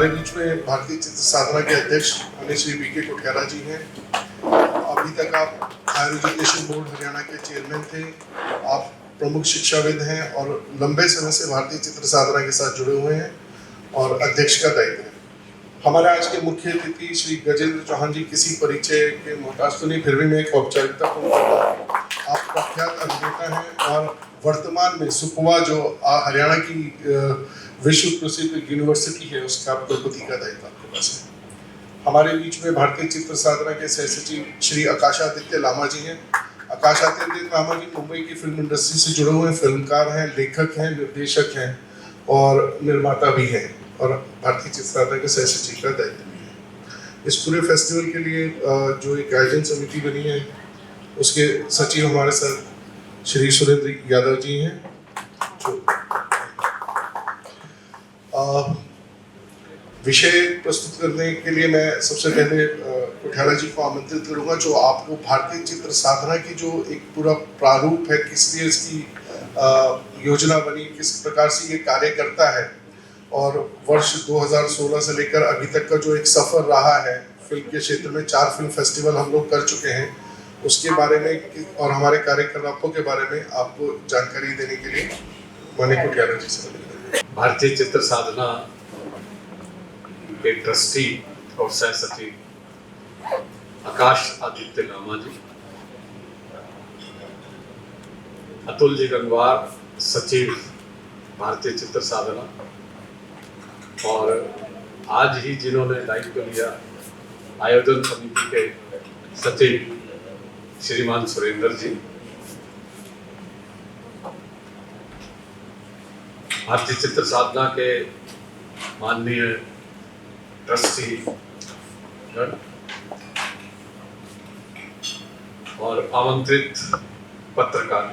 हमारे बीच में भारतीय चित्र साधना के अध्यक्ष माननीय श्री वीके कोठियाला जी हैं। अभी तक आप हायर एजुकेशन बोर्ड हरियाणा के चेयरमैन थे, आप प्रमुख शिक्षाविद हैं और लंबे समय से भारतीय चित्र साधना के साथ जुड़े हुए हैं और अध्यक्ष का दायित्व है। हमारे आज के मुख्य अतिथि श्री गजेंद्र चौहान जी किसी परिचय के मोहताज तो नहीं, फिर भी मैं एक औपचारिकता पूर्ण करता हूँ। आप प्रख्यात अभिनेता हैं और वर्तमान में सुकवा जो हरियाणा की विश्व प्रसिद्ध यूनिवर्सिटी है उसका कुलपति का दायित्व आपके पास है। हमारे बीच में भारतीय चित्र साधना के सह सचिव श्री आकाशादित्य लामा जी हैं। आकाशादित्य लामा जी मुंबई की फिल्म इंडस्ट्री से जुड़े हुए फिल्मकार हैं, लेखक हैं, निर्देशक हैं और निर्माता भी हैं और भारतीय चित्र साधना के सह सचिव का दायित्व भी है। इस पूरे फेस्टिवल के लिए जो एक आयोजन समिति बनी है उसके सचिव हमारे साथ श्री सुरेंद्र यादव जी हैं। विषय प्रस्तुत करने के लिए मैं सबसे पहले कोठियाला जी को आमंत्रित करूंगा, जो आपको भारतीय चित्र साधना की जो एक पूरा प्रारूप है, किस लिए इसकी योजना बनी, किस प्रकार से ये कार्य करता है और वर्ष 2016 से लेकर अभी तक का जो एक सफर रहा है फिल्म के क्षेत्र में, 4 फिल्म फेस्टिवल हम लोग कर चुके हैं, उसके बारे में और हमारे कार्यकलापों के बारे में आपको जानकारी देने के लिए माननीय कोठियाला जी से भारतीय चित्र साधना के ट्रस्टी और सह सचिव आकाश आदित्य लामा जी, अतुल जी गंगवार सचिव भारतीय चित्र साधना, और आज ही जिन्होंने दायित्व लिया आयोजन समिति के सचिव श्रीमान सुरेंद्र जी, भारतीय चित्र साधना के माननीय ट्रस्टी और आमंत्रित पत्रकार।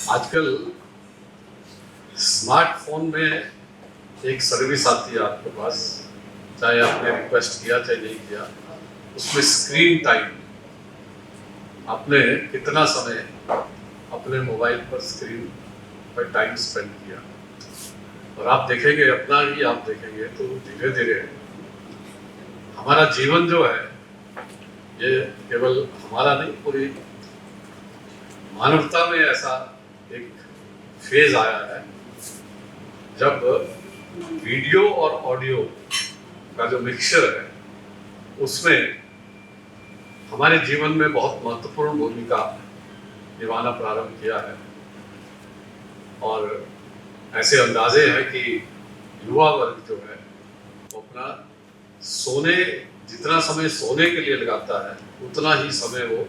आजकल स्मार्टफोन में एक सर्विस आती है आपके पास, चाहे आपने रिक्वेस्ट किया चाहे नहीं किया, उसमें स्क्रीन टाइम, आपने कितना समय अपने मोबाइल पर स्क्रीन पर टाइम स्पेंड किया, और आप देखेंगे, अपना ही आप देखेंगे तो धीरे धीरे हमारा जीवन जो है ये केवल हमारा नहीं, पूरी मानवता में ऐसा एक फेज आया है जब वीडियो और ऑडियो का जो मिक्सचर है उसमें हमारे जीवन में बहुत महत्वपूर्ण भूमिका निभाना प्रारंभ किया है। और ऐसे अंदाजे हैं कि युवा वर्ग जो है वो अपना सोने, जितना समय सोने के लिए लगाता है उतना ही समय वो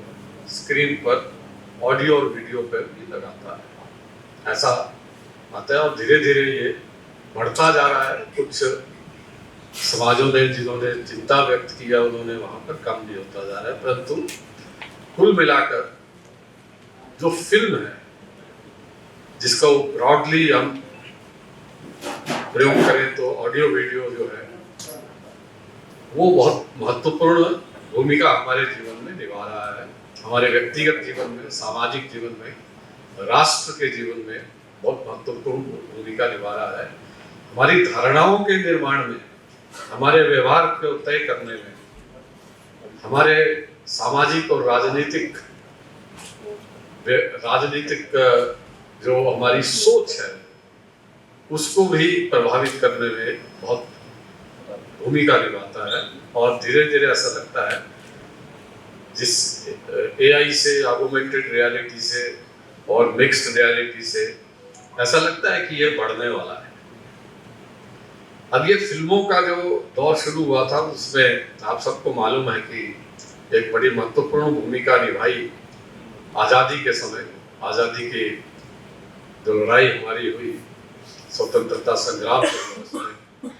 स्क्रीन पर ऑडियो और वीडियो पर भी लगाता है, ऐसा आता है। और धीरे धीरे ये बढ़ता जा रहा है। कुछ समाजों ने जिन्होंने चिंता व्यक्त किया उन्होंने वहाँ पर कम भी होता जा रहा है, परंतु कुल मिलाकर जो फिल्म है जिसका ब्रॉडली हम प्रयोग करें तो ऑडियो वीडियो जो है वो बहुत महत्वपूर्ण भूमिका हमारे जीवन में निभा रहा है, हमारे व्यक्तिगत जीवन में, सामाजिक जीवन में, राष्ट्र के जीवन में बहुत महत्वपूर्ण भूमिका निभा रहा है। हमारी धारणाओं के निर्माण में, हमारे व्यवहार को तय करने में, हमारे सामाजिक और राजनीतिक जो हमारी सोच है उसको भी प्रभावित करने में बहुत भूमिका निभाता है। और धीरे धीरे ऐसा लगता है जिस AI से, ऑगमेंटेड रियलिटी से और मिक्स्ड रियलिटी से ऐसा लगता है कि ये बढ़ने वाला है। अब ये फिल्मों का जो दौर शुरू हुआ था उसमें आप सबको मालूम है कि एक बड़ी महत्वपूर्ण भूमिका निभाई आज़ादी के समय, आज़ादी की जो लड़ाई हमारी हुई स्वतंत्रता संग्राम में,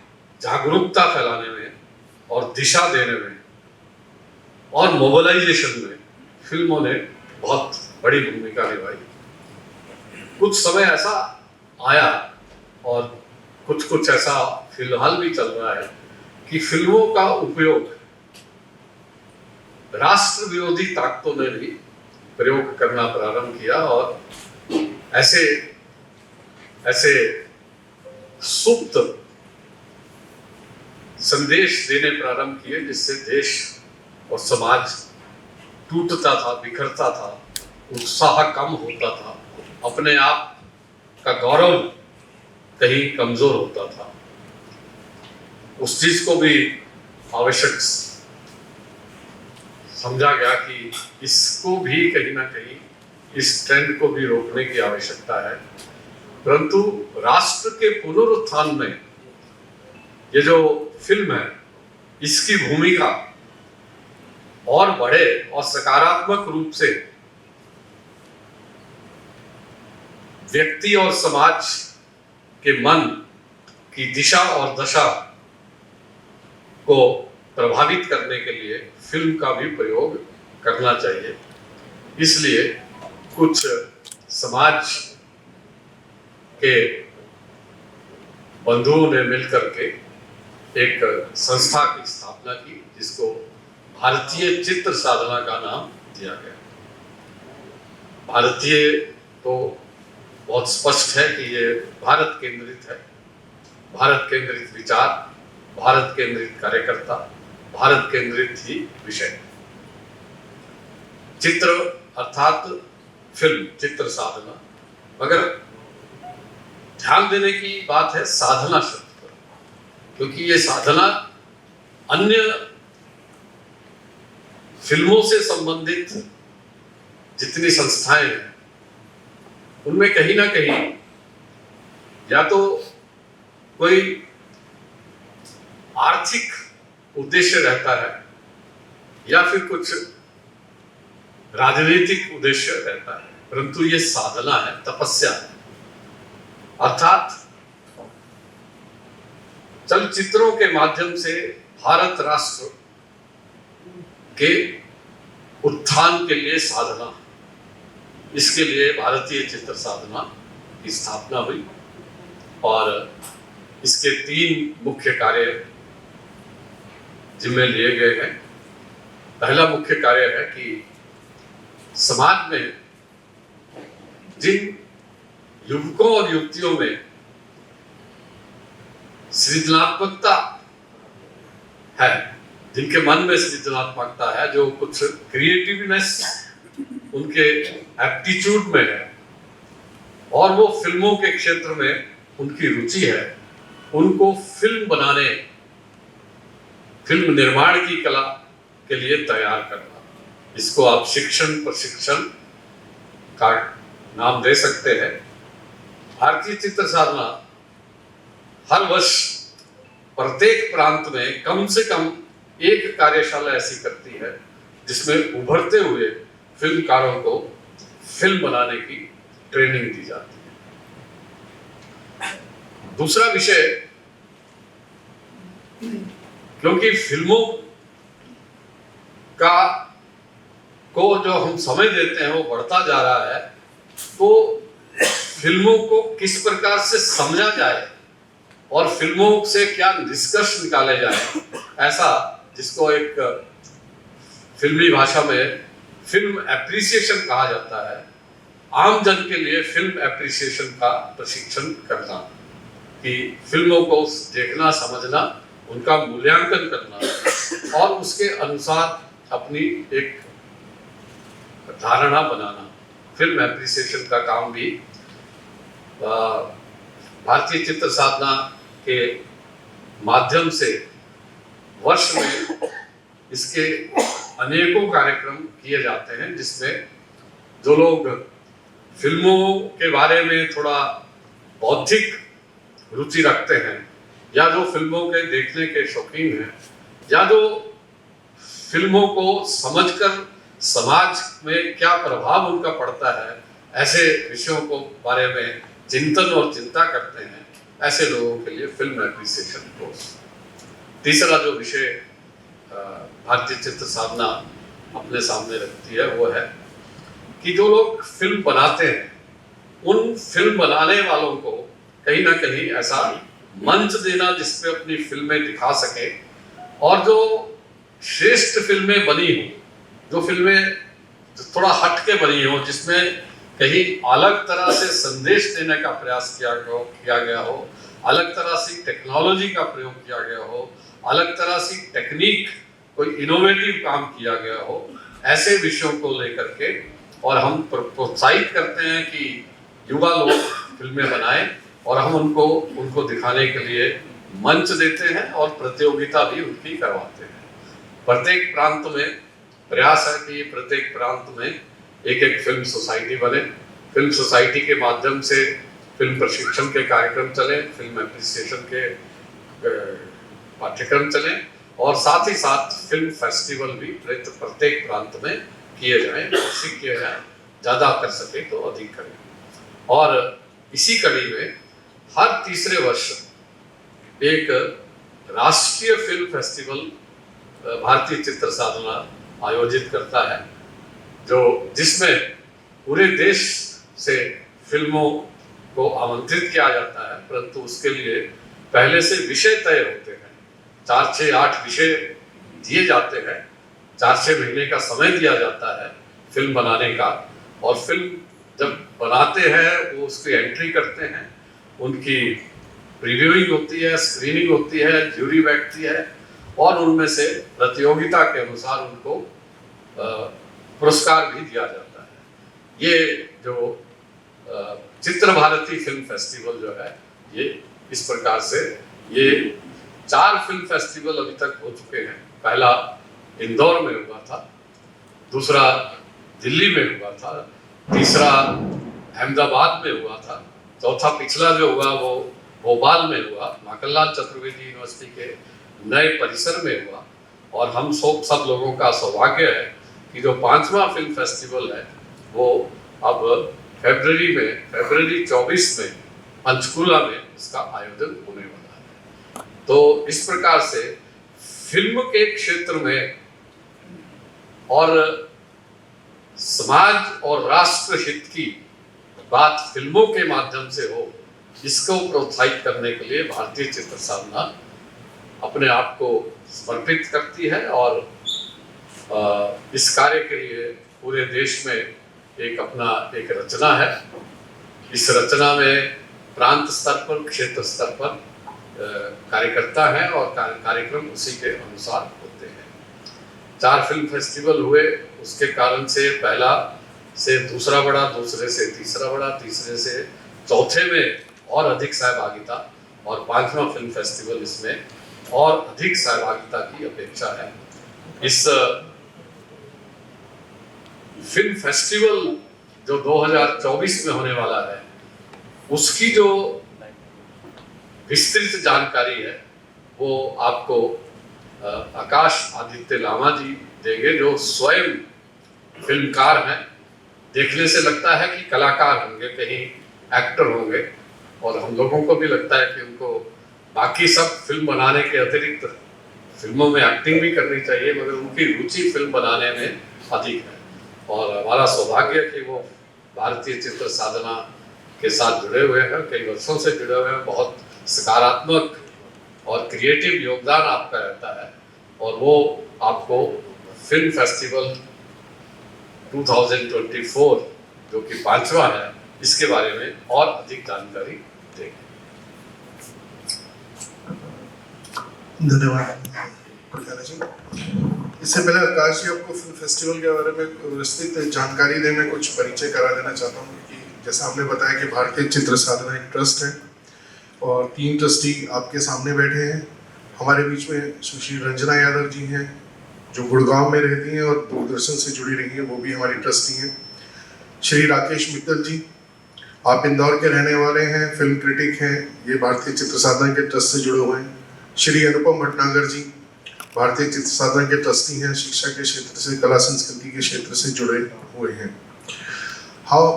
जागरूकता फैलाने में और दिशा देने में और मोबिलाइजेशन में फिल्मों ने बहुत बड़ी भूमिका निभाई। कुछ समय ऐसा आया और कुछ ऐसा फिलहाल भी चल रहा है कि फिल्मों का उपयोग राष्ट्र विरोधी ताकतों ने भी प्रयोग करना प्रारंभ किया और ऐसे सुप्त संदेश देने प्रारंभ किए, जिससे देश और समाज टूटता था, बिखरता था, उत्साह कम होता था, अपने आप का गौरव कहीं कमजोर होता था। उस चीज को भी आवश्यक समझा गया कि इसको भी कहीं ना कहीं, इस ट्रेंड को भी रोकने की आवश्यकता है। परंतु राष्ट्र के पुनरुत्थान में ये जो फिल्म है, इसकी भूमिका और बढ़े और सकारात्मक रूप से व्यक्ति और समाज के मन की दिशा और दशा को प्रभावित करने के लिए फिल्म का भी प्रयोग करना चाहिए। इसलिए कुछ समाज के बंधुओं ने मिलकर के एक संस्था की स्थापना की, जिसको भारतीय चित्र साधना का नाम दिया गया। भारतीय तो बहुत स्पष्ट है कि ये भारत केंद्रित है, भारत केंद्रित विचार, भारत केंद्रित कार्यकर्ता, भारत केंद्रित ही विषय। चित्र अर्थात फिल्म, चित्र साधना। मगर ध्यान देने की बात है साधना शब्द पर, क्योंकि ये साधना अन्य फिल्मों से संबंधित जितनी संस्थाएं हैं, उनमें कहीं ना कहीं या तो कोई आर्थिक उद्देश्य रहता है या फिर कुछ राजनीतिक उद्देश्य रहता है, परंतु ये साधना है, तपस्या है। अर्थात चलचित्रों के माध्यम से भारत राष्ट्र के उत्थान के लिए साधना, इसके लिए भारतीय चित्र साधना की स्थापना हुई और इसके 3 मुख्य कार्य जिम्मे लिए गए हैं। पहला मुख्य कार्य है कि समाज में जिन युवकों और युवतियों में सृजनात्मकता है, जिनके मन में सृजनात्मकता है, जो कुछ क्रिएटिवनेस उनके एप्टीट्यूड में है और वो फिल्मों के क्षेत्र में उनकी रुचि है, उनको फिल्म बनाने, फिल्म निर्माण की कला के लिए तैयार करना। इसको आप शिक्षण प्रशिक्षण का नाम दे सकते हैं। भारतीय चित्र साधना हर वर्ष प्रत्येक प्रांत में कम से कम एक कार्यशाला ऐसी करती है जिसमें उभरते हुए फिल्मकारों को फिल्म बनाने की ट्रेनिंग दी जाती है। दूसरा विषय, क्योंकि फिल्मों का को जो हम समय देते हैं वो बढ़ता जा रहा है, तो फिल्मों को किस प्रकार से समझा जाए और फिल्मों से क्या निष्कर्ष निकाले जाए, ऐसा जिसको एक फिल्मी भाषा में फिल्म एप्रिसिएशन कहा जाता है, आम जन के लिए फिल्म एप्रिसिएशन का प्रशिक्षण करना, कि फिल्मों को देखना, समझना, उनका मूल्यांकन करना और उसके अनुसार अपनी एक धारणा बनाना। फिल्म एप्रिसिएशन का काम भी भारतीय चित्र साधना के माध्यम से वर्ष में इसके अनेकों कार्यक्रम किए जाते हैं, जिसमें जो लोग फिल्मों के बारे में थोड़ा बौद्धिक रुचि रखते हैं या जो फिल्मों के देखने के शौकीन हैं या जो फिल्मों को समझकर समाज में क्या प्रभाव उनका पड़ता है, ऐसे विषयों को बारे में चिंतन और चिंता करते हैं, ऐसे लोगों के लिए फिल्म एप्रिसिएशन कोर्स। तीसरा जो विषय भारतीय चित्र साधना अपने सामने रखती है वो है कि जो लोग फिल्म बनाते हैं, उन फिल्म बनाने वालों को कहीं ना कहीं ऐसा मंच देना जिसपे अपनी फिल्में दिखा सके, और जो श्रेष्ठ फिल्में बनी हो, जो फिल्में थोड़ा हटके बनी हो, जिसमें कहीं अलग तरह से संदेश देने का प्रयास किया गया हो, अलग तरह से टेक्नोलॉजी का प्रयोग किया गया हो, अलग तरह से टेक्निक, कोई इनोवेटिव काम किया गया हो, ऐसे विषयों को लेकर के। और हम प्रोत्साहित करते हैं कि युवा लोग फिल्में बनाएं और हम उनको दिखाने के लिए मंच देते हैं और प्रतियोगिता भी उनकी करवाते हैं। प्रत्येक प्रांत में प्रयास है कि प्रत्येक प्रांत में एक एक फिल्म सोसाइटी बने, फिल्म सोसाइटी के माध्यम से फिल्म प्रशिक्षण के कार्यक्रम चले, फिल्म एप्रिसिएशन के पाठ्यक्रम चले और साथ ही साथ फिल्म फेस्टिवल भी प्रत्येक प्रांत में किए जाएं, अधिक किए जाएं, ज़्यादा कर सके तो अधिक करें। और इसी कड़ी में हर तीसरे वर्ष एक राष्ट्रीय फिल्म फेस्टिवल भारतीय चित्र साधना आयोजित करता है, जिसमें पूरे देश से फिल्मों को आमंत्रित किया जाता है, परंतु उसके लिए पहले से विषय तय होते हैं। 4, 6, 8 विषय दिए जाते हैं, 4-6 महीने का समय दिया जाता है फिल्म बनाने का। और फिल्म जब बनाते हैं वो उसकी एंट्री करते हैं, उनकी प्रीव्यूइंग होती है, स्क्रीनिंग होती है, ज्यूरी बैठती है और उनमें से प्रतियोगिता के अनुसार उनको पुरस्कार भी दिया जाता है। ये जो चित्र भारती फिल्म फेस्टिवल जो है, ये इस प्रकार से ये 4 फिल्म फेस्टिवल अभी तक हो चुके हैं। पहला इंदौर में हुआ था, दूसरा दिल्ली में हुआ था, तीसरा अहमदाबाद में हुआ था, चौथा पिछला जो हुआ वो भोपाल में हुआ, माखनलाल चतुर्वेदी यूनिवर्सिटी के नए परिसर में हुआ। और हम सब लोगों का सौभाग्य है कि जो 5वां फिल्म फेस्टिवल है वो अब फरवरी 24 में पंचकुला में इसका आयोजन होने वाला है। तो इस प्रकार से फिल्म के क्षेत्र में और समाज और राष्ट्र हित की बात फिल्मों के माध्यम से हो, इसको प्रोत्साहित करने के लिए भारतीय चित्र साधना अपने आप को समर्पित करती है। और इस कार्य के लिए पूरे देश में एक रचना है। इस रचना में प्रांत स्तर पर, क्षेत्र स्तर पर कार्यकर्ता हैं और कार्यक्रम उसी के अनुसार होते हैं। 4 फिल्म फेस्टिवल हुए, उसके कारण से पहला से दूसरा बढ़ा, दूसरे से तीसरा बढ़ा, तीसरे से चौथे में और अधिक सहभागिता, और 5वां फिल्म फेस्टिवल इसमें और अधिक सहभागिता की अपेक्षा है। इस फिल्म फेस्टिवल जो 2024 में होने वाला है, उसकी जो विस्तृत जानकारी है वो आपको आकाश आदित्य लामा जी देंगे, जो स्वयं फिल्मकार हैं। देखने से लगता है कि कलाकार होंगे, कहीं एक्टर होंगे, और हम लोगों को भी लगता है कि उनको बाकी सब फिल्म बनाने के अतिरिक्त फिल्मों में एक्टिंग भी करनी चाहिए, मगर उनकी रुचि फिल्म बनाने में अधिक है। और हमारा सौभाग्य है कि वो भारतीय चित्र साधना के साथ जुड़े हुए हैं, कई वर्षों से जुड़े हुए हैं। बहुत सकारात्मक और क्रिएटिव योगदान आपका रहता है, और वो आपको फिल्म फेस्टिवल 2024 जो कि 5वां है, इसके बारे में और अधिक जानकारी देंगे। धन्यवाद प्रकाश जी। इससे पहले आकाश जी आपको फिल्म फेस्टिवल के बारे में विस्तृत जानकारी देने में कुछ परिचय करा देना चाहता हूँ कि जैसा हमने बताया कि भारतीय चित्र साधना एक ट्रस्ट है और 3 ट्रस्टी आपके सामने बैठे हैं। हमारे बीच में सुश्री रंजना यादव जी हैं जो गुड़गांव में रहती हैं और दूरदर्शन से जुड़ी रही हैं, वो भी हमारी ट्रस्टी हैं। श्री राकेश मित्तल जी, आप इंदौर के रहने वाले हैं, फिल्म क्रिटिक हैं, ये भारतीय चित्र साधना के ट्रस्ट से जुड़े हुए हैं। श्री अनुपम भटनागर जी, भारतीय चित्र साधना के ट्रस्टी हैं, शिक्षा के क्षेत्र से, कला संस्कृति के क्षेत्र से जुड़े हुए हैं। हाँ,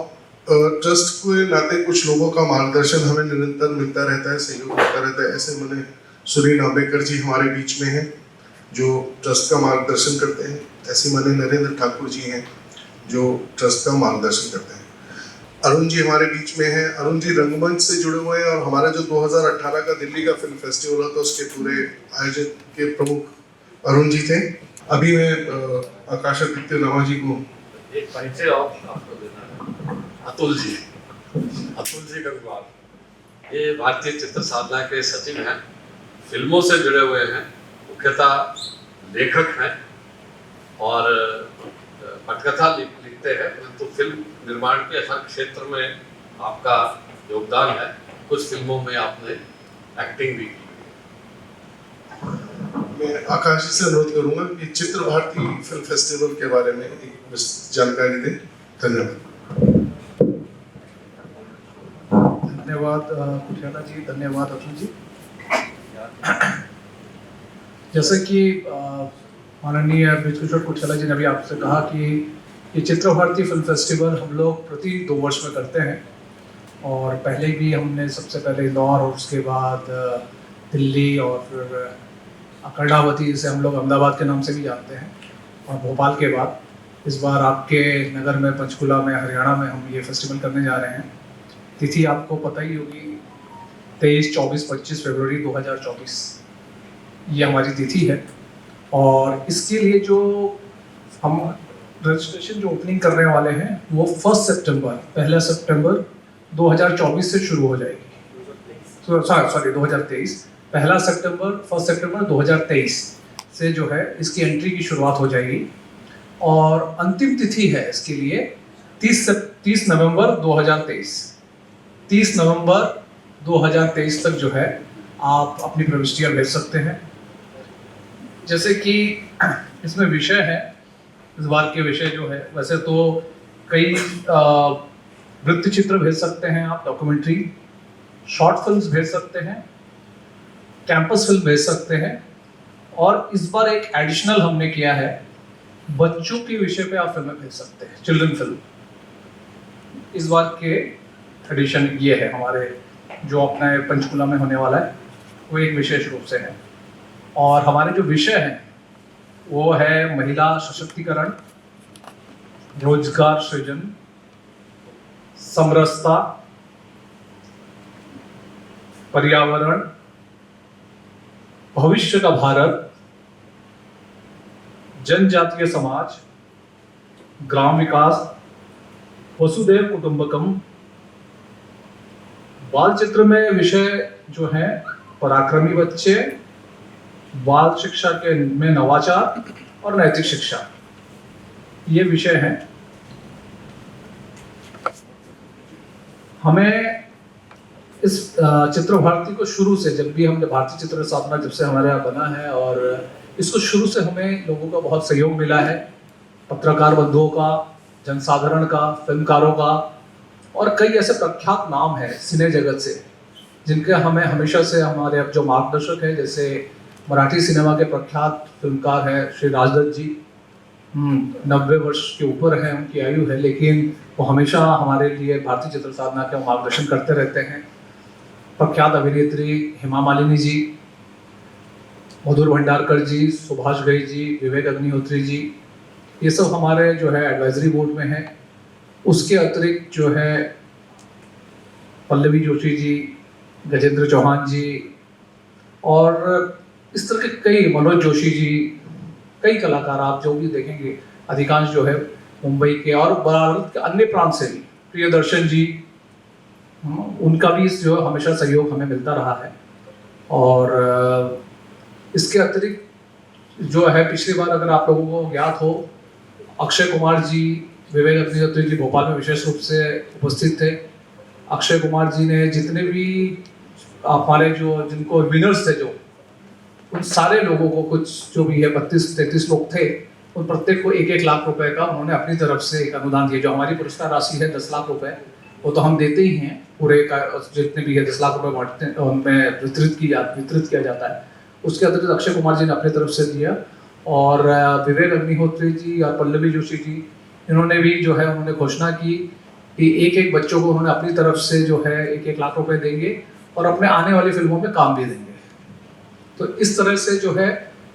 ट्रस्ट के नाते कुछ लोगों का मार्गदर्शन हमें निरंतर मिलता रहता है, सहयोग मिलता रहता है। ऐसे मैंने सुनील नाम्बेकर जी हमारे बीच में हैं जो ट्रस्ट का मार्गदर्शन करते हैं। ऐसे मैंने नरेंद्र ठाकुर जी हैं जो ट्रस्ट का मार्गदर्शन करते हैं। अरुण जी हमारे बीच में हैं। अरुण जी रंगमंच से जुड़े हुए हैं और हमारा जो 2018 का दिल्ली का फिल्म फेस्टिवल हुआ था उसके पूरे आयोजन के प्रमुख अरुण जी थे। अभी मैं आकाश आदित्य लामा जी को एक परिचय और आपको देना है। अतुल जी का विभाग। ये भारतीय चित्र साधना के सचिव हैं, फिल्मों से जुड़े हुए हैं, मुख्यतः लेखक हैं और पटकथा लिखते हैं, परंतु फिल्म निर्माण के हर क्षेत्र में आपका योगदान है। कुछ फिल्मों में आपने एक्टिंग भी की। मैं आकाश जी से अनुरोध करूंगा कि चित्र भारती फिल्म फेस्टिवल के बारे में एक जानकारी दें। धन्यवाद। धन्यवाद कुठियाला जी, धन्यवाद अतुल जी। जैसे कि माननीय बृजकिशोर कुठियाला जी ने भी आपसे कहा कि ये चित्र भारती फिल्म फेस्टिवल हम लोग प्रति 2 वर्ष में करते हैं और पहले भी हमने सबसे पहले इंदौर और उसके बाद दिल्ली और फिर कर्णावती, जिसे हम लोग अहमदाबाद के नाम से भी जानते हैं, और भोपाल के बाद इस बार आपके नगर में पंचकुला में हरियाणा में हम ये फेस्टिवल करने जा रहे हैं। तिथि आपको पता ही होगी, 23, 24, 25 फरवरी 2024 ये हमारी तिथि है। और इसके लिए जो हम रजिस्ट्रेशन जो ओपनिंग करने वाले हैं वो 1 सितंबर 2024 से शुरू हो जाएगी। सॉरी 2023, 1 सितंबर 2023 से जो है इसकी एंट्री की शुरुआत हो जाएगी और अंतिम तिथि है इसके लिए 30 नवंबर 2023। 30 नवंबर 2023 तक जो है आप अपनी प्रविष्टियाँ भेज सकते हैं। जैसे कि इसमें विषय है, इस बार के विषय जो है, वैसे तो कई वृत्त चित्र भेज सकते हैं आप, डॉक्यूमेंट्री, शॉर्ट फिल्म्स भेज सकते हैं, कैंपस फिल्म भेज सकते हैं, और इस बार एक एडिशनल हमने किया है, बच्चों के विषय पे आप फिल्में भेज सकते हैं, चिल्ड्रन फिल्म। इस बार के एडिशन ये है हमारे जो अपने पंचकुला में होने वाला है, वो एक विशेष रूप से है। और हमारे जो विषय हैं वो है महिला सशक्तिकरण, रोजगार सृजन, समरसता, पर्यावरण, भविष्य का भारत, जनजातीय समाज, ग्राम विकास, वसुधैव कुटुंबकम। बाल चित्र में विषय जो है पराक्रमी बच्चे, बाल शिक्षा के में नवाचार और नैतिक शिक्षा, ये विषय हैं। हमें इस चित्र भारती को शुरू से, जब भी हमने भारतीय चित्र साधना जब से हमारे यहाँ बना है, और इसको शुरू से हमें लोगों का बहुत सहयोग मिला है, पत्रकार बंधुओं का, जनसाधारण का, फिल्मकारों का, और कई ऐसे प्रख्यात नाम हैं सिने जगत से जिनके हमें हमेशा से हमारे अब जो मार्गदर्शक हैं, जैसे मराठी सिनेमा के प्रख्यात फिल्मकार हैं श्री राजदत्त जी, 90 वर्ष के ऊपर है उनकी आयु है, लेकिन वो हमेशा हमारे लिए भारतीय चित्र साधना का मार्गदर्शन करते रहते हैं। प्रख्यात अभिनेत्री हेमा मालिनी जी, मधुर भंडारकर जी, सुभाष घई जी, विवेक अग्निहोत्री जी, ये सब हमारे जो है एडवाइजरी बोर्ड में हैं। उसके अतिरिक्त जो है पल्लवी जोशी जी, गजेंद्र चौहान जी, और इस तरह के कई, मनोज जोशी जी, कई कलाकार आप जो भी देखेंगे, अधिकांश जो है मुंबई के और भारत के अन्य प्रांत से भी, प्रियदर्शन जी, उनका भी जो हमेशा सहयोग हमें मिलता रहा है। और इसके अतिरिक्त जो है पिछली बार अगर आप लोगों को ज्ञात हो, अक्षय कुमार जी, विवेक अग्निहोत्री जी भोपाल में विशेष रूप से उपस्थित थे। अक्षय कुमार जी ने जितने भी हमारे जो जिनको विनर्स थे, जो उन सारे लोगों को, कुछ जो भी है 32-33 लोग थे, उन प्रत्येक को 1-1 लाख रुपए का उन्होंने अपनी तरफ से एक अनुदान दिया। जो हमारी पुरस्कार राशि है 10 लाख रुपए, वो तो हम देते ही हैं, पूरे का जितने भी है 10 लाख रुपए बांटते हैं, उनमें वितरित किया जाता है। उसके अतिरिक्त अक्षय कुमार जी ने अपनी तरफ से दिया, और विवेक अग्निहोत्री जी और पल्लवी जोशी जी, इन्होंने भी जो है उन्होंने घोषणा की कि 1-1 बच्चों को उन्होंने अपनी तरफ से जो है 1-1 लाख रुपए देंगे और अपने आने वाली फिल्मों में काम भी देंगे। तो इस तरह से जो है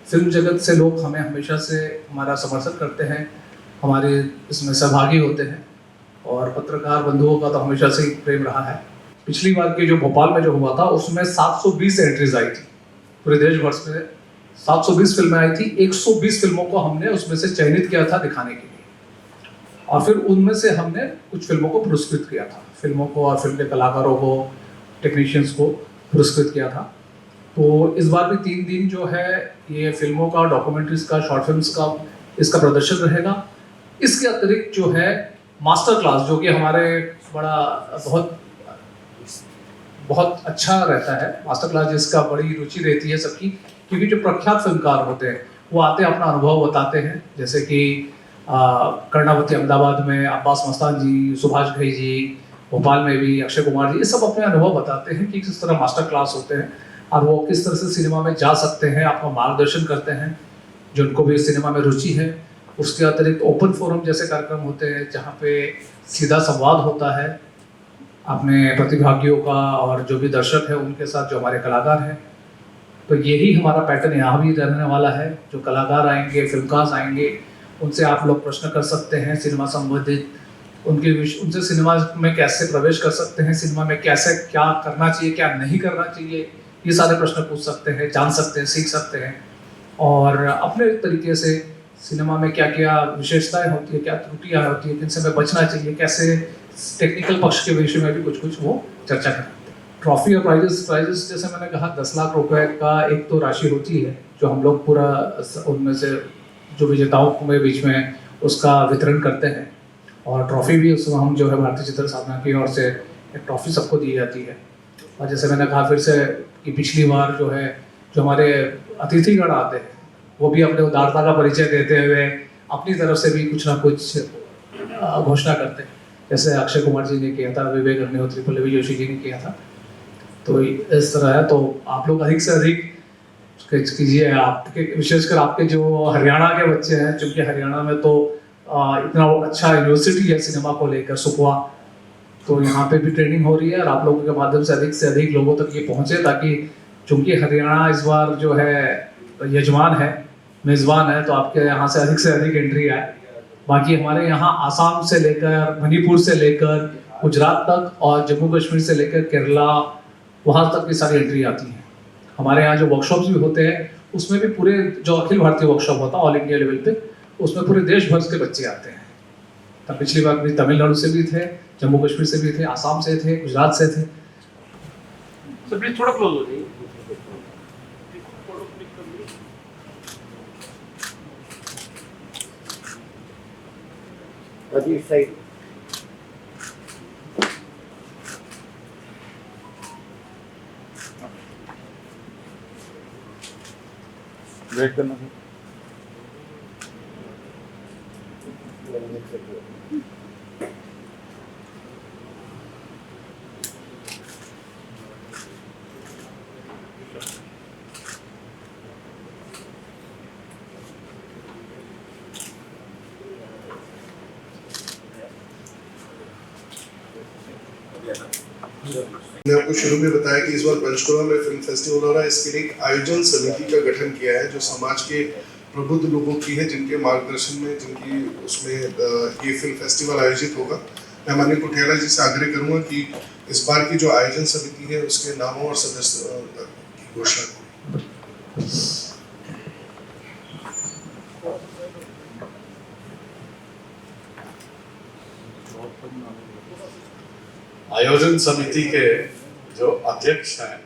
फिल्म जगत से लोग हमें हमेशा से हमारा समर्थन करते हैं, हमारे इसमें सहभागी होते हैं, और पत्रकार बंधुओं का तो हमेशा से ही प्रेम रहा है। पिछली बार के जो भोपाल में जो हुआ था उसमें 720 एंट्रीज आई थी, पूरे देश भर में 720 फिल्में आई थी। 120 फिल्मों को हमने उसमें से चयनित किया था दिखाने के लिए, और फिर उनमें से हमने कुछ फिल्मों को पुरस्कृत किया था, फिल्मों को और फिल्म के कलाकारों को, टेक्नीशियंस को पुरस्कृत किया था। तो इस बार भी 3 दिन जो है ये फिल्मों का, डॉक्यूमेंट्रीज का, शॉर्ट फिल्म्स का इसका प्रदर्शन रहेगा। इसके अतिरिक्त जो है मास्टर क्लास, जो कि हमारे बड़ा बहुत अच्छा रहता है मास्टर क्लास, जिसका बड़ी रुचि रहती है सबकी, क्योंकि जो प्रख्यात फिल्मकार होते हैं वो आते हैं, अपना अनुभव बताते हैं। जैसे कि कर्णावती अहमदाबाद में अब्बास मस्तान जी, सुभाष घई जी, भोपाल में भी अक्षय कुमार जी, ये सब अपने अनुभव बताते हैं कि किस तरह मास्टर क्लास होते हैं और वो किस तरह से सिनेमा में जा सकते हैं, आपका मार्गदर्शन करते हैं जिनको भी सिनेमा में रुचि है। उसके अतिरिक्त ओपन फोरम जैसे कार्यक्रम होते हैं जहाँ पे सीधा संवाद होता है अपने प्रतिभागियों का और जो भी दर्शक है उनके साथ, जो हमारे कलाकार हैं। तो यही हमारा पैटर्न यहाँ भी रहने वाला है। जो कलाकार आएंगे, फिल्मकार आएंगे, उनसे आप लोग प्रश्न कर सकते हैं सिनेमा संबंधित, उनसे सिनेमा में कैसे प्रवेश कर सकते हैं, सिनेमा में कैसे क्या करना चाहिए, क्या नहीं करना चाहिए, ये सारे प्रश्न पूछ सकते हैं, जान सकते हैं, सीख सकते हैं। और अपने तरीके से सिनेमा में क्या क्या विशेषताएं होती है, क्या त्रुटियां होती है, किनसे में बचना चाहिए, कैसे टेक्निकल पक्ष के विषय में भी कुछ वो चर्चा करते हैं। ट्रॉफी और प्राइजेस जैसे मैंने कहा 10 लाख रुपए का एक तो राशि होती है जो हम लोग पूरा उनमें से जो विजेताओं के बीच में उसका वितरण करते हैं। और ट्रॉफी भी उसमें हम जो है भारतीय चित्र साधना की ओर से एक ट्रॉफी सबको दी जाती है। और जैसे मैंने कहा फिर से कि पिछली बार जो है जो हमारे अतिथिगण आते हैं वो भी अपने उदारता का परिचय देते हुए अपनी तरफ से भी कुछ ना कुछ घोषणा करते हैं। जैसे अक्षय कुमार जी ने किया था, विवेक अग्निहोत्री, पल्लवी जोशी जी ने किया था। तो इस तरह है। तो आप लोग अधिक से अधिक कीजिए, आपके विशेषकर आपके जो हरियाणा के बच्चे हैं, क्योंकि हरियाणा में तो इतना अच्छा यूनिवर्सिटी है सिनेमा को लेकर, सुकवा, तो यहाँ पे भी ट्रेनिंग हो रही है और आप लोगों के माध्यम से अधिक लोगों तक ये पहुँचे, ताकि चूंकि हरियाणा इस बार जो है यजमान है, मेज़बान है, तो आपके यहाँ से अधिक एंट्री आए। बाकी हमारे यहाँ आसाम से लेकर, मणिपुर से लेकर गुजरात तक और जम्मू कश्मीर से लेकर केरला, वहाँ तक की सारी एंट्री आती है। हमारे यहाँ जो वर्कशॉप्स भी होते हैं उसमें भी पूरे जो अखिल भारतीय वर्कशॉप होता है ऑल इंडिया लेवल पे, उसमें पूरे देश भर के बच्चे आते हैं। तब पिछली बार भी तमिलनाडु से भी थे, जम्मू कश्मीर से भी थे, आसाम से थे, गुजरात से थे। सर प्लीज थोड़ा क्लोज हो जाइए। अजीब साइड वेट करना सर। मैंने आपको शुरू में बताया कि इस बार पंचकुला में फिल्म फेस्टिवल हो रहा है। इसके लिए एक आयोजन समिति का गठन किया है जो समाज के प्रबुद्ध लोगों की है, जिनके मार्गदर्शन में, जिनकी उसमें ये फिल्म फेस्टिवल आयोजित होगा। मैं माननीय कुठियाला जी से आग्रह करूंगा कि इस बार की जो आयोजन समिति है उसके नामों और सदस्य की घोषणा करें। आयोजन समिति के जो अध्यक्ष हैं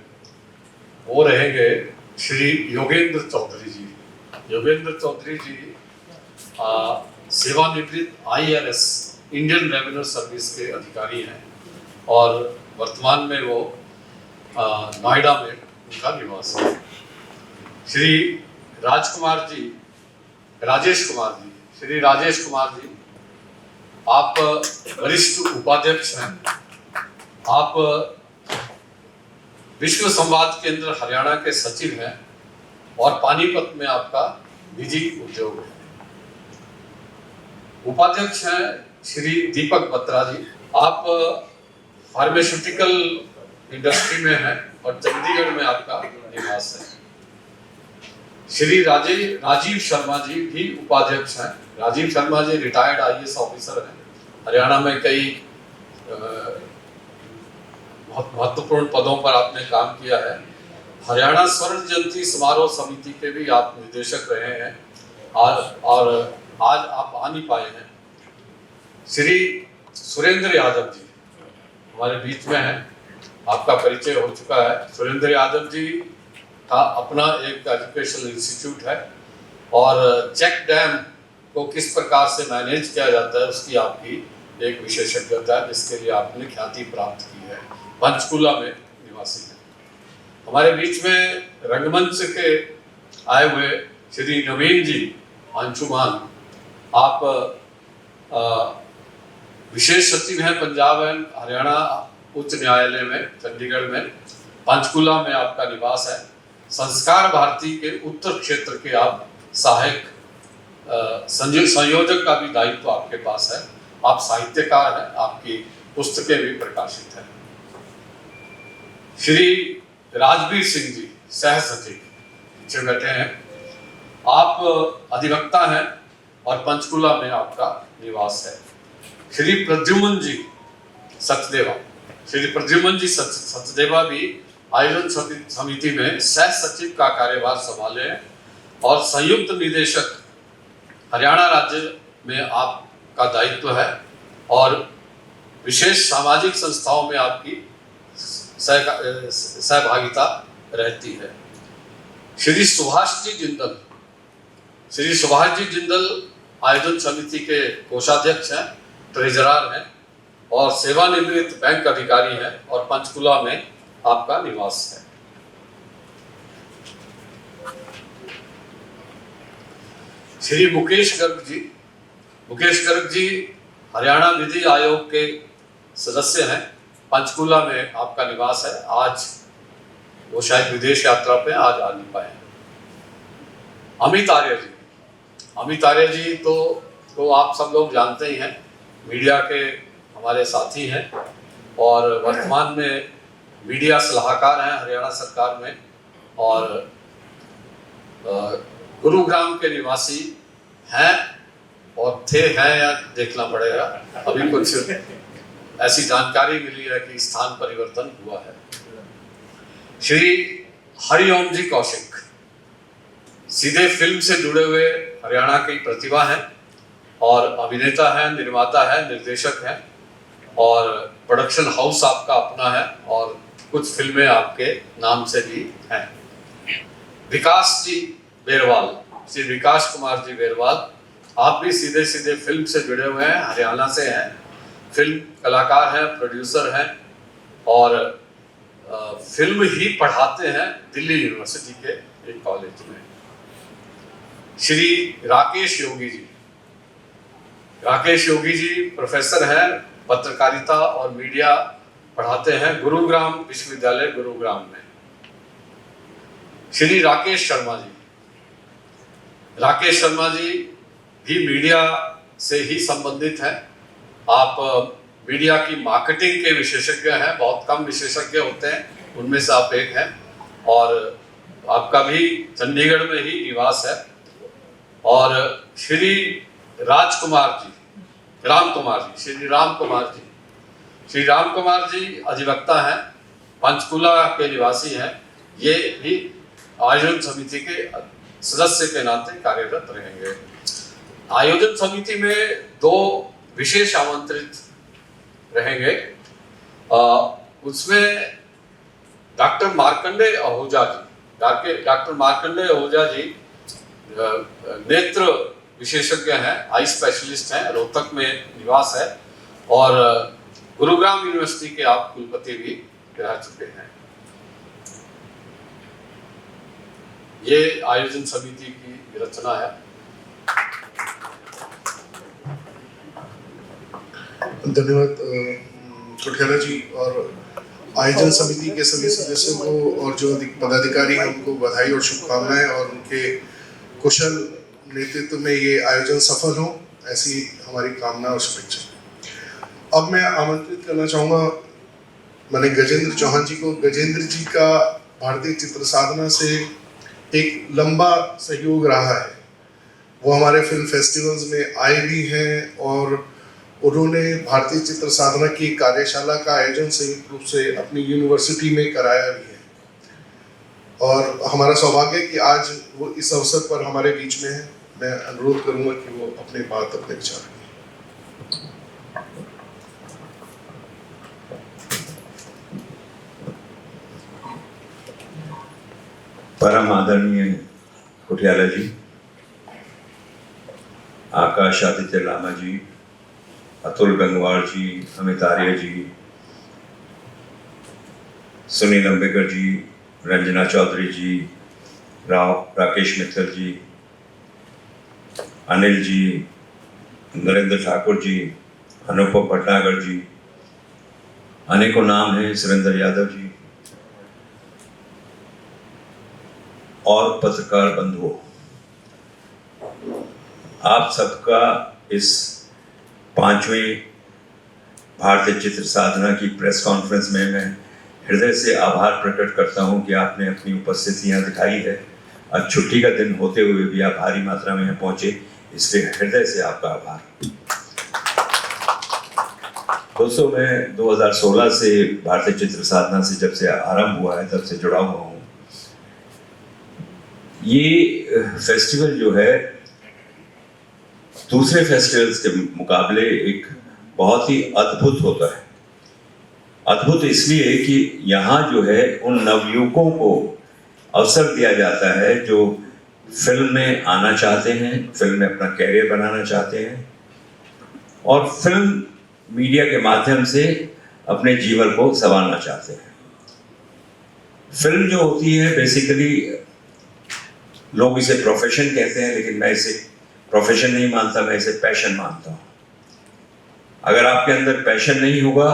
वो रहेंगे श्री योगेंद्र चौधरी जी। योगेंद्र चौधरी जी सेवानिवृत्त IRS इंडियन रेवेन्यू सर्विस के अधिकारी हैं और वर्तमान में वो नोएडा में उनका निवास है। श्री राजेश कुमार जी, श्री राजेश कुमार जी, आप वरिष्ठ उपाध्यक्ष हैं। आप विश्व संवाद केंद्र हरियाणा के सचिव हैं और पानीपत में आपका निजी उद्योग है। उपाध्यक्ष हैं श्री दीपक बत्रा जी। आप फार्मास्यूटिकल इंडस्ट्री में हैं और चंडीगढ़ में आपका निवास है। श्री राजीव शर्मा जी भी उपाध्यक्ष हैं। Rajiv Sharma ji retired IAS officer हैं। हरियाणा में कई बहुत महत्वपूर्ण पदों पर आपने काम किया है। हरियाणा स्वर्ण जयंती समारोह समिति के भी आप निदेशक रहे हैं और आज आप आ नहीं पाए हैं। श्री सुरेंद्र यादव जी हमारे बीच में हैं। आपका परिचय हो चुका है। सुरेंद्र यादव जी का अपना एक एजुकेशनल इंस्टीट्यूट है और चेक डैम को किस प्रकार से मैनेज किया जाता है उसकी आपकी एक विशेषज्ञता है, जिसके लिए आपने ख्याति प्राप्त की है। पंचकूला में निवासी है। हमारे बीच में रंगमंच के आए हुए श्री नवीन जी अंशुमान, आप विशेष सचिव हैं पंजाब एंड हरियाणा उच्च न्यायालय में चंडीगढ़ में। पंचकूला में आपका निवास है। संस्कार भारती के उत्तर क्षेत्र के आप सहायक संयोजक का भी दायित्व आपके पास है। आप साहित्यकार हैं, आपकी पुस्तकें भी प्रकाशित हैं। श्री राजवीर सिंह जी सह सचिव पीछे बैठे हैं। आप अधिवक्ता हैं और पंचकूला में आपका निवास है। श्री प्रद्युमन जी सचदेवा, श्री प्रद्युमन जी सचदेवा भी आयोजन समिति में सह सचिव का कार्यभार संभाले हैं और संयुक्त निदेशक हरियाणा राज्य में आपका दायित्व है और विशेष सामाजिक संस्थाओं में आपकी सहभागिता रहती है। श्री सुभाष जी जिंदल, श्री सुभाष जी जिंदल आयोजन समिति के कोषाध्यक्ष हैं, ट्रेजरर हैं और सेवानिवृत्त बैंक अधिकारी हैं और पंचकूला में आपका निवास है। श्री मुकेश गर्ग जी, मुकेश गर्ग जी हरियाणा विधि आयोग के सदस्य हैं। पंचकूला में आपका निवास है। आज वो शायद विदेश यात्रा पे आज आ नहीं पाए। अमित आर्य जी, अमित आर्य जी तो आप सब लोग जानते ही हैं, मीडिया के हमारे साथी हैं और वर्तमान में मीडिया सलाहकार हैं हरियाणा सरकार में और गुरुग्राम के निवासी हैं और थे हैं या देखना पड़ेगा, अभी कुछ ऐसी जानकारी मिली है कि स्थान परिवर्तन हुआ है। श्री हरिओम जी कौशिक सीधे फिल्म से जुड़े हुए हरियाणा की प्रतिभा हैं और अभिनेता हैं, निर्माता हैं, निर्देशक हैं और प्रोडक्शन हाउस आपका अपना है और कुछ फिल्में आपके नाम से भी हैं। विकास जी बेरवाल, श्री विकास कुमार जी बेरवाल, आप भी सीधे सीधे फिल्म से जुड़े हुए हैं, हरियाणा से हैं, फिल्म कलाकार हैं, प्रोड्यूसर हैं और फिल्म ही पढ़ाते हैं दिल्ली यूनिवर्सिटी के एक कॉलेज में। श्री राकेश योगी जी, राकेश योगी जी प्रोफेसर हैं, पत्रकारिता और मीडिया पढ़ाते हैं गुरुग्राम विश्वविद्यालय गुरुग्राम में। श्री राकेश शर्मा जी, राकेश शर्मा जी भी मीडिया से ही संबंधित हैं। आप मीडिया की मार्केटिंग के विशेषज्ञ हैं, बहुत कम विशेषज्ञ होते हैं, उनमें से आप एक हैं और आपका भी चंडीगढ़ में ही निवास है। और श्री राजकुमार जी, राम कुमार जी, श्री राम कुमार जी, श्री राम कुमार जी अधिवक्ता हैं, पंचकूला के निवासी हैं। ये भी आयोजन समिति के सदस्य के नाते कार्यरत रहेंगे। आयोजन समिति में 2 विशेष आमंत्रित रहेंगे। उसमें डॉक्टर मार्कंडेय आहूजा जी, डॉक्टर मार्कंडेय आहूजा जी नेत्र विशेषज्ञ हैं, आई स्पेशलिस्ट हैं, रोहतक में निवास है और गुरुग्राम यूनिवर्सिटी के आप कुलपति भी रह चुके हैं। ये आयोजन समिति की रचना है। धन्यवाद कोठियाला जी और आयोजन समिति के सभी सदस्यों को और जो पदाधिकारी हैं उनको बधाई और शुभकामनाएं और उनके कुशल नेतृत्व में ये आयोजन सफल हो, ऐसी हमारी कामना और शुभेच्छा। अब मैं आमंत्रित करना चाहूँगा मैंने गजेंद्र चौहान जी को। गजेंद्र जी का भारतीय चित्र साधना से एक लंबा सहयोग रहा है। वो हमारे फिल्म फेस्टिवल्स में आए भी हैं और उन्होंने भारतीय चित्र साधना की कार्यशाला का आयोजन संयुक्त रूप से अपनी यूनिवर्सिटी में कराया भी है और हमारा सौभाग्य है कि आज वो इस अवसर पर हमारे बीच में है। मैं अनुरोध करूंगा कि वो अपने विचार करें। परम आदरणीय कुटियाला जी, आकाश आदित्य लामा जी, अतुल गंगवार जी, अमित आर्य जी, सुनील अंबेकर जी, रंजना चौधरी जी, राकेश मित्तल जी, अनिल जी, नरेंद्र ठाकुर जी, अनुपम भटनागर जी, अनेकों नाम हैं, सुरेंद्र यादव जी, और पत्रकार बंधुओं, आप सबका इस 5वें भारतीय चित्र साधना की प्रेस कॉन्फ्रेंस में मैं हृदय से आभार प्रकट करता हूं कि आपने अपनी उपस्थिति यहाँ दिखाई है। आज छुट्टी का दिन होते हुए भी आप भारी मात्रा में यहाँ पहुंचे, इसलिए हृदय से आपका आभार। दोस्तों, मैं 2016 से भारतीय चित्र साधना से जब से आरंभ हुआ है तब से जुड़ा हुआ हूँ। ये फेस्टिवल जो है दूसरे फेस्टिवल्स के मुकाबले एक बहुत ही अद्भुत होता है। अद्भुत इसलिए कि यहाँ जो है उन नवयुवकों को अवसर दिया जाता है जो फिल्म में आना चाहते हैं, फिल्म में अपना कैरियर बनाना चाहते हैं और फिल्म मीडिया के माध्यम से अपने जीवन को संवारना चाहते हैं। फिल्म जो होती है बेसिकली लोग इसे प्रोफेशन कहते हैं, लेकिन मैं इसे प्रोफेशन नहीं मानता, मैं इसे पैशन मानता हूँ। अगर आपके अंदर पैशन नहीं होगा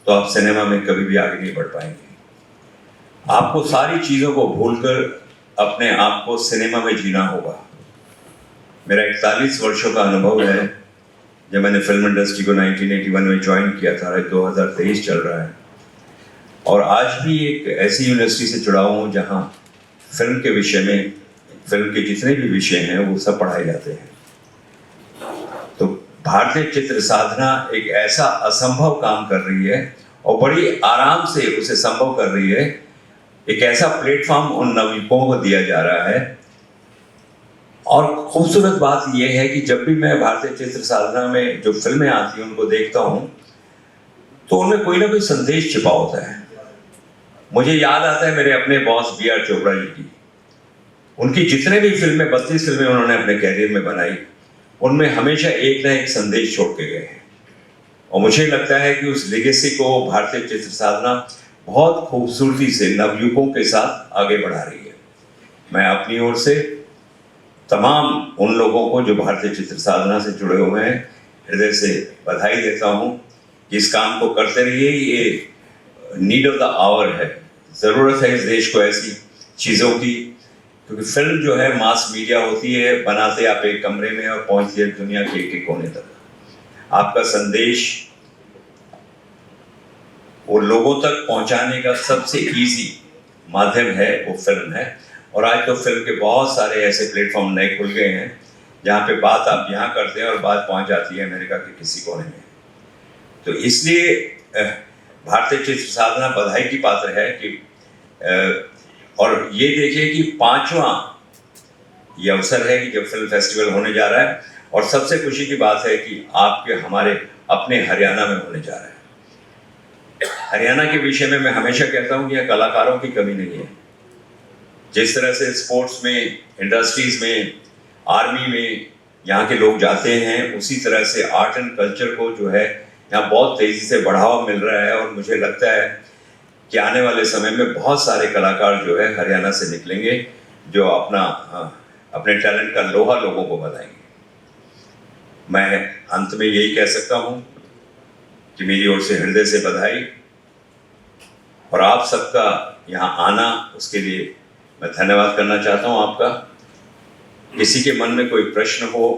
तो आप सिनेमा में कभी भी आगे नहीं बढ़ पाएंगे। आपको सारी चीज़ों को भूलकर अपने आप को सिनेमा में जीना होगा। मेरा 41 वर्षों का अनुभव है। जब मैंने फिल्म इंडस्ट्री को 1981 में ज्वाइन किया था, 2023 चल रहा है, और आज भी एक ऐसी यूनिवर्सिटी से जुड़ा हूँ जहाँ फिल्म के विषय में, फिल्म के जितने भी विषय हैं वो सब पढ़ाए जाते हैं। तो भारतीय चित्र साधना एक ऐसा असंभव काम कर रही है और बड़ी आराम से उसे संभव कर रही है। एक ऐसा प्लेटफॉर्म उन नवयुवकों को दिया जा रहा है। और खूबसूरत बात यह है कि जब भी मैं भारतीय चित्र साधना में जो फिल्में आती हैं उनको देखता हूँ तो उनमें कोई ना कोई संदेश छिपा होता है। मुझे याद आता है मेरे अपने बॉस B.R. चोपड़ा जी की। उनकी जितने भी फिल्में, 32 फिल्में उन्होंने अपने कैरियर में बनाई, उनमें हमेशा एक ना एक संदेश छोड़ के गए हैं। और मुझे लगता है कि उस लेगेसी को भारतीय चित्र साधना बहुत खूबसूरती से नवयुवकों के साथ आगे बढ़ा रही है। मैं अपनी ओर से तमाम उन लोगों को जो भारतीय चित्र साधना से जुड़े हुए हैं हृदय से बधाई देता हूँ कि इस काम को करते रहिए। ये नीड ऑफ द आवर है, ज़रूरत है इस देश को ऐसी चीज़ों की, क्योंकि फिल्म जो है मास मीडिया होती है, बनाते आप एक कमरे में और पहुंचती है दुनिया के एक कोने तक। आपका संदेश वो लोगों तक पहुंचाने का सबसे इजी माध्यम है, वो फिल्म है। और आज तो फिल्म के बहुत सारे ऐसे प्लेटफॉर्म नए खुल गए हैं जहाँ पे बात आप यहाँ करते हैं और बात पहुँच जाती है अमेरिका के किसी कोने में। तो इसलिए भारतीय चित्र साधना बधाई की पात्र है कि और ये देखिए कि 5वां ये अवसर है कि जब फिल्म फेस्टिवल होने जा रहा है, और सबसे खुशी की बात है कि आपके हमारे अपने हरियाणा में होने जा रहा है। हरियाणा के विषय में मैं हमेशा कहता हूँ कि यहाँ कलाकारों की कमी नहीं है। जिस तरह से स्पोर्ट्स में, इंडस्ट्रीज में, आर्मी में यहाँ के लोग जाते हैं, उसी तरह से आर्ट एंड कल्चर को जो है यहाँ बहुत तेज़ी से बढ़ावा मिल रहा है। और मुझे लगता है कि आने वाले समय में बहुत सारे कलाकार जो है हरियाणा से निकलेंगे जो अपने टैलेंट का लोहा लोगों को बताएंगे। मैं अंत में यही कह सकता हूँ कि मेरी ओर से हृदय से बधाई, और आप सबका यहाँ आना, उसके लिए मैं धन्यवाद करना चाहता हूँ आपका। किसी के मन में कोई प्रश्न हो,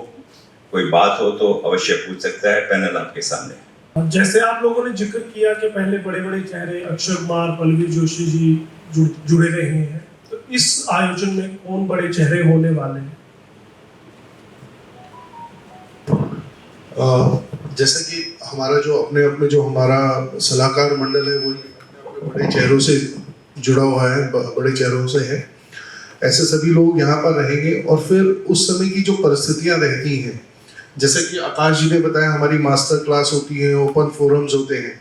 कोई बात हो तो अवश्य पूछ सकता है, पैनल आपके सामने। जैसे आप लोगों ने जिक्र किया कि पहले बड़े बड़े चेहरे अक्षय कुमार, बलवीर जोशी जी जुड़े रहे हैं, तो इस आयोजन में कौन बड़े चेहरे होने वाले हैं? जैसा कि हमारा जो अपने जो हमारा सलाहकार मंडल है वो अपने बड़े चेहरों से जुड़ा हुआ है, बड़े चेहरों से है। ऐसे सभी लोग यहाँ पर रहेंगे और फिर उस समय की जो परिस्थितियाँ रहती हैं, जैसे कि आकाश जी ने बताया, हमारी मास्टर क्लास होती है, ओपन फोरम्स होते हैं।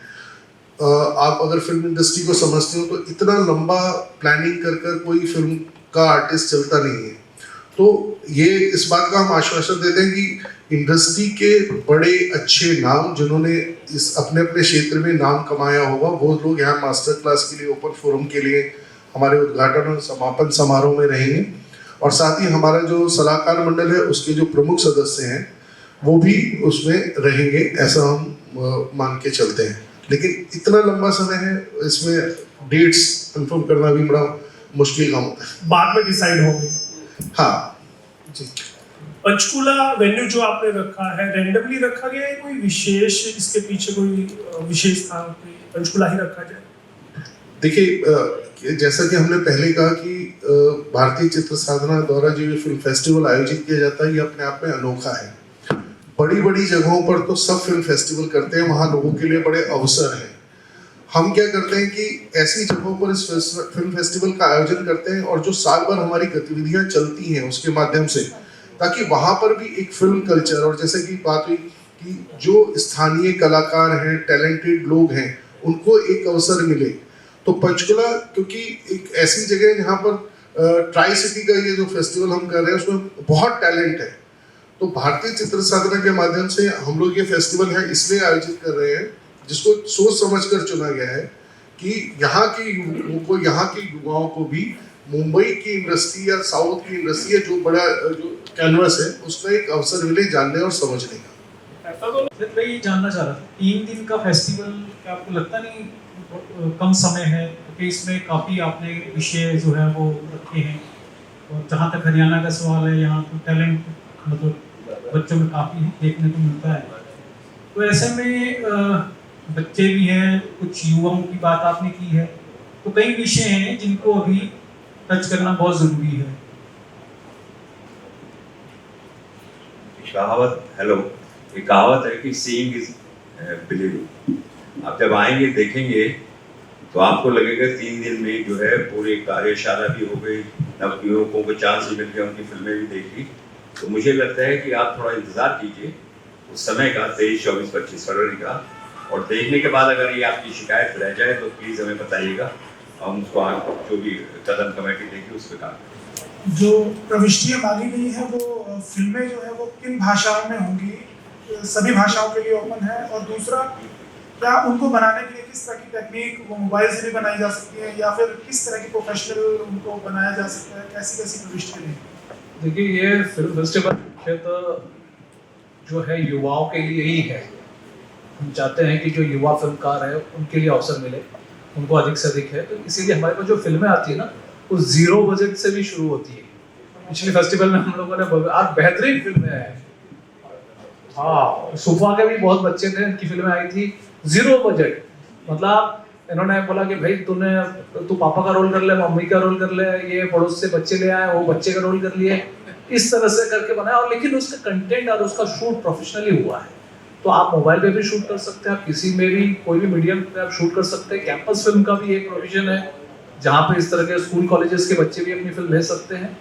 आप अगर फिल्म इंडस्ट्री को समझते हो तो इतना लंबा प्लानिंग कर कोई फिल्म का आर्टिस्ट चलता नहीं है। तो ये इस बात का हम आश्वासन देते हैं कि इंडस्ट्री के बड़े अच्छे नाम जिन्होंने इस अपने अपने क्षेत्र में नाम कमाया होगा वो लोग यहाँ मास्टर क्लास के लिए, ओपन फोरम के लिए हमारे उद्घाटन और समापन समारोह में रहेंगे। और साथ ही हमारा जो सलाहकार मंडल है उसके जो प्रमुख सदस्य हैं वो भी उसमें रहेंगे, ऐसा हम मान के चलते हैं। लेकिन इतना लंबा समय है, इसमें डेट्स कंफर्म करना भी बड़ा मुश्किल काम होता है। बाद में डिसाइड होंगे। हाँ जी। पंचकूला वेन्यू जो आपने रखा है रैंडमली रखा गया है, कोई विशेष इसके पीछे कोई विशेष था, पंचकूला ही रखा जाए? देखिए, जैसा कि हमने पहले कहा कि भारतीय चित्र साधना द्वारा जो ये फिल्म फेस्टिवल आयोजित किया जाता है ये अपने आप में अनोखा है। बड़ी बड़ी जगहों पर तो सब फिल्म फेस्टिवल करते हैं, वहाँ लोगों के लिए बड़े अवसर हैं। हम क्या करते हैं कि ऐसी जगहों पर इस फिल्म फेस्टिवल का आयोजन करते हैं और जो साल भर हमारी गतिविधियां चलती हैं उसके माध्यम से, ताकि वहाँ पर भी एक फिल्म कल्चर, और जैसे कि बात हुई कि जो स्थानीय कलाकार हैं, टैलेंटेड लोग हैं, उनको एक अवसर मिले। तो पंचकुला क्योंकि एक ऐसी जगह है जहाँ पर ट्राई सिटी का ये जो फेस्टिवल हम कर रहे हैं उसमें बहुत टैलेंट है। तो भारतीय चित्र साधना के माध्यम से हम लोग ये फेस्टिवल है इसलिए आयोजित कर रहे हैं जिसको सोच समझकर चुना गया है कि यहाँ के युवाओं को, यहाँ के युवाओं को भी मुंबई की इंडस्ट्री या साउथ की इंडस्ट्री जो बड़ा जो कैनवस है उसमें एक अवसर मिले जानने और समझने का। मैं ये जानना चाह रहा था, 3 दिन का फेस्टिवल क्या आपको लगता नहीं कम समय है? क्योंकि इसमें काफ़ी आपने विषय जो है वो रखे हैं, और जहाँ तक हरियाणा का सवाल है यहाँ तो टैलेंट मतलब बच्चों में काफ़ी देखने को मिलता है। तो ऐसे में बच्चे भी हैं, कुछ युवाओं की बात आपने की है, तो कई विषय हैं जिनको अभी टच करना बहुत ज़रूरी है। कहावत है कि सीइंग इज बिलीविंग। आप जब आएंगे देखेंगे तो आपको लगेगा 3 दिन में जो है पूरी कार्यशाला भी हो गई, नवयुवकों को चांस मिल गया, उनकी फिल्में भी देखी। तो मुझे लगता है कि आप थोड़ा इंतज़ार कीजिए उस समय का, 23, 24, 25 फरवरी का, और देखने के बाद अगर ये आपकी शिकायत रह जाए तो प्लीज़ हमें बताइएगा, हम उसको जो भी कदम कमेटी देगी उस पर काम करेंगे। जो प्रविष्टियाँ मांगी गई हैं वो फिल्में जो है वो किन भाषाओं में होंगी? सभी भाषाओं के लिए ओपन है? और दूसरा, क्या उनको बनाने के लिए किस तरह की टेक्निक, वो मोबाइल से भी बनाई जा सकती है या फिर किस तरह की प्रोफेशनल उनको बनाया जा सकता है? कैसी कैसी प्रविष्टियाँ हैं? देखिए, ये फिल्म फेस्टिवल मुख्यतः जो है युवाओं के लिए ही है। हम चाहते हैं कि जो युवा फिल्मकार है उनके लिए अवसर मिले, उनको अधिक से अधिक है। तो इसीलिए हमारे पास जो फिल्में आती है ना वो 0 बजट से भी शुरू होती है। पिछले फेस्टिवल में हम लोगों ने आज बेहतरीन फिल्में हैं। हाँ, सुफा के भी बहुत बच्चे थे, उनकी फिल्में आई थी 0 बजट। मतलब इन्होंने बोला कि भाई तू पापा का रोल कर ले, मम्मी का रोल कर ले, ये पड़ोस से बच्चे ले आए, वो बच्चे का रोल कर लिए, इस तरह से करके बनाया। और लेकिन उसका कंटेंट और उसका शूट प्रोफेशनली हुआ है। तो आप मोबाइल पे भी शूट कर सकते हैं, आप किसी में भी कोई भी मीडियम पे आप शूट कर सकते हैं। कैंपस फिल्म का भी एक प्रोविजन है जहाँ पे इस तरह के स्कूल कॉलेजेस के बच्चे भी अपनी फिल्म भेज सकते हैं।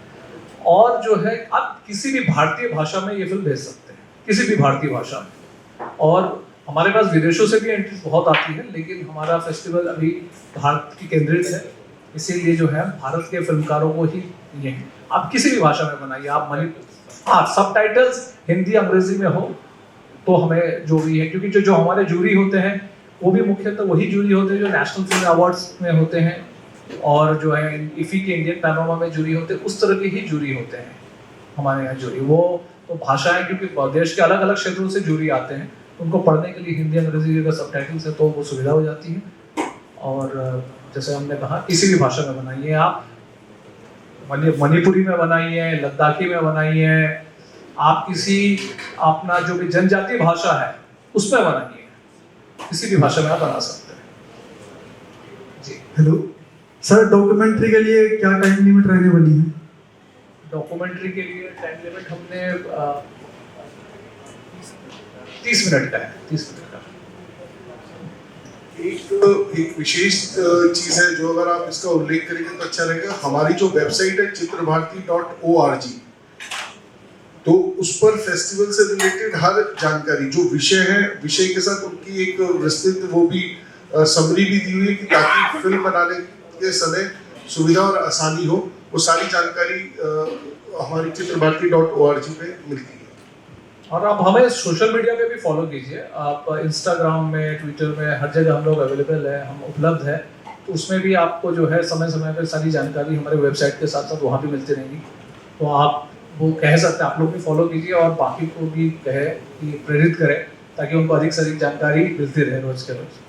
और जो है आप किसी भी भारतीय भाषा में ये फिल्म भेज सकते हैं, किसी भी भारतीय भाषा में। और हमारे पास विदेशों से भी एंट्रीज बहुत आती है, लेकिन हमारा फेस्टिवल अभी भारत की केंद्रित है, इसीलिए जो है भारत के फिल्मकारों को ही ये आप किसी भी भाषा में बनाइए। आप सबटाइटल्स हिंदी अंग्रेजी में हो तो हमें जो भी है, क्योंकि जो हमारे जूरी होते हैं वो भी मुख्यतः वही जूरी होते हैं जो नेशनल फिल्म अवार्ड्स में होते हैं, और जो है इफ़ी के इंडियन पैनोरमा में जूरी होते हैं, उस तरह के ही जूरी होते हैं हमारे यहाँ जूरी। वो तो भाषाएं, क्योंकि देश के अलग अलग क्षेत्रों से जूरी आते हैं, उनको पढ़ने के लिए हिंदी अंग्रेजी अगर सबटाइटल्स है तो वो सुविधा हो जाती है। और जैसे हमने कहा किसी भी भाषा में बनाइए, आप मणिपुरी में बनाइए, लद्दाखी में बनाइए, आप किसी अपना जो भी जनजातीय भाषा है उसमें बनाइए, किसी भी भाषा में आप बना सकते हैं। जी हेलो सर, डॉक्यूमेंट्री के लिए क्या टाइम लिमिट रहने वाली है? डॉक्यूमेंट्री के लिए टाइम लिमिट हमने 30 मिनट का है, 30 मिनट का। एक विशेष चीज है जो अगर आप इसका उल्लेख करेंगे तो अच्छा रहेगा। हमारी जो वेबसाइट है चित्रभारती.org, तो उस पर फेस्टिवल से रिलेटेड हर जानकारी, जो विषय है, विषय के साथ उनकी एक विस्तृत वो भी समरी भी दी हुई है कि ताकि फिल्म बनाने के समय सुविधा और आसानी हो। वो सारी जानकारी हमारी चित्रभारती.org पे मिलती है। और आप हमें सोशल मीडिया पे भी फॉलो कीजिए, आप इंस्टाग्राम में, ट्विटर में, हर जगह हम लोग अवेलेबल है, हम उपलब्ध है। तो उसमें भी आपको जो है समय समय पर सारी जानकारी हमारे वेबसाइट के साथ साथ वहाँ भी मिलती रहेंगी। तो आप वो कह सकते हैं, आप लोग भी फॉलो कीजिए और बाकी को भी कहे कि प्रेरित करें ताकि उनको अधिक से अधिक जानकारी मिलती रहे रोज के रोज।